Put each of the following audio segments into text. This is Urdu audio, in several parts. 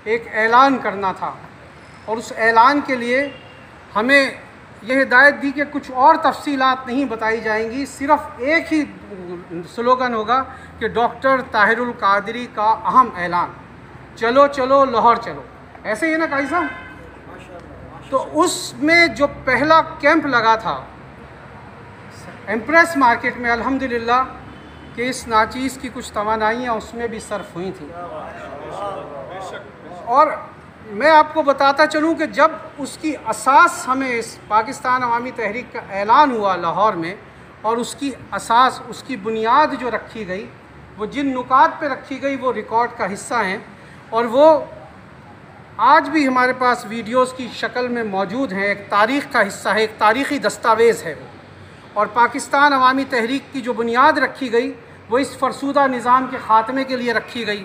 ایک اعلان کرنا تھا، اور اس اعلان کے لیے ہمیں یہ ہدایت دی کہ کچھ اور تفصیلات نہیں بتائی جائیں گی، صرف ایک ہی سلوگن ہوگا کہ ڈاکٹر طاہر القادری کا اہم اعلان، چلو چلو لاہور چلو، ایسے ہی ہے نا قاضی صاحب؟ تو اس میں جو پہلا کیمپ لگا تھا ایمپریس مارکیٹ میں، الحمدللہ کہ اس ناچیز کی کچھ توانائیاں اس میں بھی صرف ہوئی تھیں، اور میں آپ کو بتاتا چلوں کہ جب اس کی اساس ہمیں اس پاکستان عوامی تحریک کا اعلان ہوا لاہور میں، اور اس کی اساس، اس کی بنیاد جو رکھی گئی، وہ جن نکات پہ رکھی گئی وہ ریکارڈ کا حصہ ہیں، اور وہ آج بھی ہمارے پاس ویڈیوز کی شکل میں موجود ہیں، ایک تاریخ کا حصہ ہے، ایک تاریخی دستاویز ہے وہ۔ اور پاکستان عوامی تحریک کی جو بنیاد رکھی گئی وہ اس فرسودہ نظام کے خاتمے کے لیے رکھی گئی۔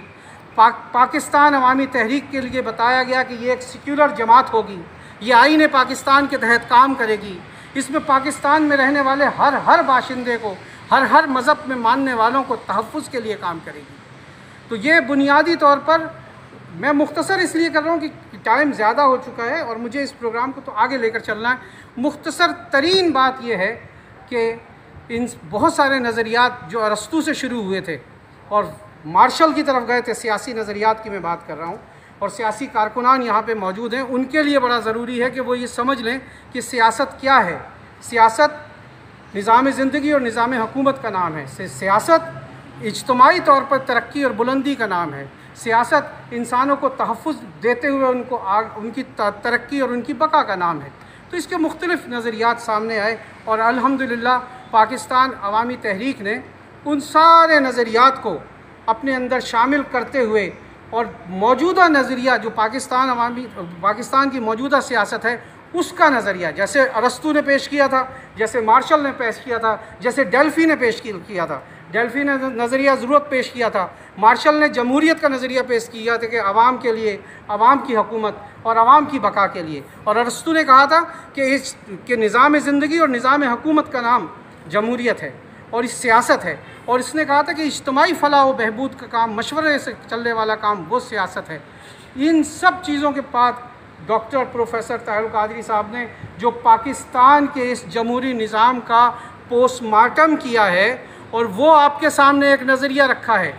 پاکستان عوامی تحریک کے لیے بتایا گیا کہ یہ ایک سیکولر جماعت ہوگی، یہ آئین پاکستان کے تحت کام کرے گی، اس میں پاکستان میں رہنے والے ہر باشندے کو، ہر مذہب میں ماننے والوں کو تحفظ کے لیے کام کرے گی۔ تو یہ بنیادی طور پر، میں مختصر اس لیے کر رہا ہوں کہ ٹائم زیادہ ہو چکا ہے اور مجھے اس پروگرام کو تو آگے لے کر چلنا ہے۔ مختصر ترین بات یہ ہے کہ ان بہت سارے نظریات جو ارسطو سے شروع ہوئے تھے اور مارشل کی طرف گئے تھے، سیاسی نظریات کی میں بات کر رہا ہوں، اور سیاسی کارکنان یہاں پہ موجود ہیں، ان کے لیے بڑا ضروری ہے کہ وہ یہ سمجھ لیں کہ سیاست کیا ہے۔ سیاست نظام زندگی اور نظام حکومت کا نام ہے، سیاست اجتماعی طور پر ترقی اور بلندی کا نام ہے، سیاست انسانوں کو تحفظ دیتے ہوئے ان کی ترقی اور ان کی بقا کا نام ہے۔ تو اس کے مختلف نظریات سامنے آئے، اور الحمدللہ پاکستان عوامی تحریک نے ان سارے نظریات کو اپنے اندر شامل کرتے ہوئے، اور موجودہ نظریہ جو پاکستان کی موجودہ سیاست ہے اس کا نظریہ، جیسے ارسطو نے پیش کیا تھا، جیسے مارشل نے پیش کیا تھا، جیسے ڈیلفی نے پیش کیا تھا، ڈیلفی نے نظریہ ضرورت پیش کیا تھا، مارشل نے جمہوریت کا نظریہ پیش کیا تھا کہ عوام کے لیے، عوام کی حکومت اور عوام کی بقا کے لیے، اور ارسطو نے کہا تھا کہ نظام زندگی اور نظام حکومت کا نام جمہوریت ہے اور اس سیاست ہے، اور اس نے کہا تھا کہ اجتماعی فلاح و بہبود کا کام، مشورے سے چلنے والا کام، وہ سیاست ہے۔ ان سب چیزوں کے بعد ڈاکٹر پروفیسر طاہر القادری صاحب نے جو پاکستان کے اس جمہوری نظام کا پوسٹ مارٹم کیا ہے، اور وہ آپ کے سامنے ایک نظریہ رکھا ہے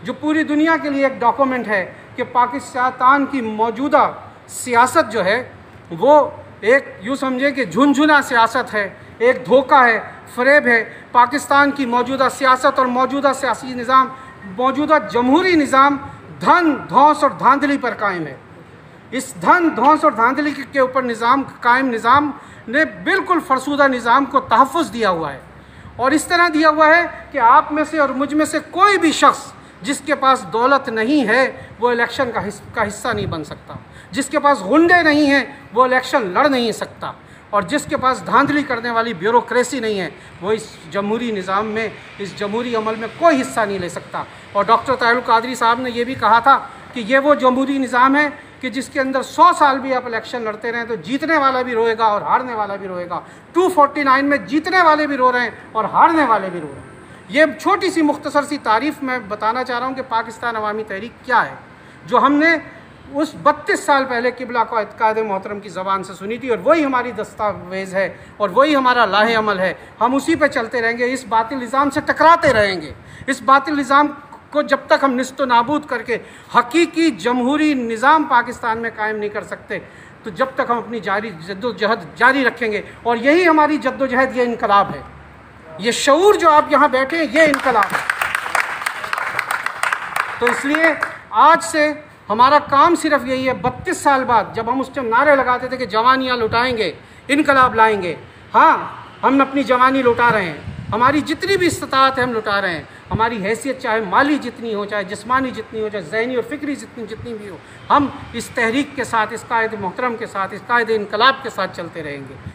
جو پوری دنیا کے لیے ایک ڈاکومنٹ ہے کہ پاکستان کی موجودہ سیاست جو ہے وہ ایک یوں سمجھے کہ جھنجھنا سیاست ہے، ایک دھوکہ ہے، فریب ہے۔ پاکستان کی موجودہ سیاست اور موجودہ سیاسی نظام، موجودہ جمہوری نظام دھن، دھونس اور دھاندلی پر قائم ہے۔ اس دھن، دھونس اور دھاندلی کے اوپر قائم نظام نے بالکل فرسودہ نظام کو تحفظ دیا ہوا ہے، اور اس طرح دیا ہوا ہے کہ آپ میں سے اور مجھ میں سے کوئی بھی شخص جس کے پاس دولت نہیں ہے وہ الیکشن کا حصہ نہیں بن سکتا، جس کے پاس غنڈے نہیں ہیں وہ الیکشن لڑ نہیں سکتا، اور جس کے پاس دھاندلی کرنے والی بیوروکریسی نہیں ہے وہ اس جمہوری نظام میں، اس جمہوری عمل میں کوئی حصہ نہیں لے سکتا۔ اور ڈاکٹر طاہر القادری صاحب نے یہ بھی کہا تھا کہ یہ وہ جمہوری نظام ہے کہ جس کے اندر 100 سال بھی آپ الیکشن لڑتے رہیں تو جیتنے والا بھی روئے گا اور ہارنے والا بھی روئے گا۔ 249 میں جیتنے والے بھی رو رہے ہیں اور ہارنے والے بھی رو رہے ہیں۔ یہ چھوٹی سی مختصر سی تعریف میں بتانا چاہ رہا ہوں کہ پاکستان عوامی تحریک کیا ہے، جو ہم نے اس 32 سال پہلے قبلہ قائد محترم کی زبان سے سنی تھی، اور وہی ہماری دستاویز ہے اور وہی ہمارا لاہ عمل ہے۔ ہم اسی پہ چلتے رہیں گے، اس باطل نظام سے ٹکراتے رہیں گے۔ اس باطل نظام کو جب تک ہم نیست و نابود کر کے حقیقی جمہوری نظام پاکستان میں قائم نہیں کر سکتے، تو جب تک ہم اپنی جد و جہد جاری رکھیں گے، اور یہی ہماری جد و جہد، یہ انقلاب ہے، یہ شعور جو آپ یہاں بیٹھے ہیں یہ انقلاب ہے۔ تو اس لیے آج سے ہمارا کام صرف یہی ہے، 32 سال بعد جب ہم اس ٹائم نعرے لگاتے تھے کہ جوانیاں لٹائیں گے، انقلاب لائیں گے، ہاں ہم اپنی جوانی لٹا رہے ہیں، ہماری جتنی بھی استطاعت ہے ہم لٹا رہے ہیں، ہماری حیثیت چاہے مالی جتنی ہو، چاہے جسمانی جتنی ہو، چاہے ذہنی اور فکری جتنی بھی ہو، ہم اس تحریک کے ساتھ، اس قائد محترم کے ساتھ، اس قائد انقلاب کے ساتھ چلتے رہیں گے۔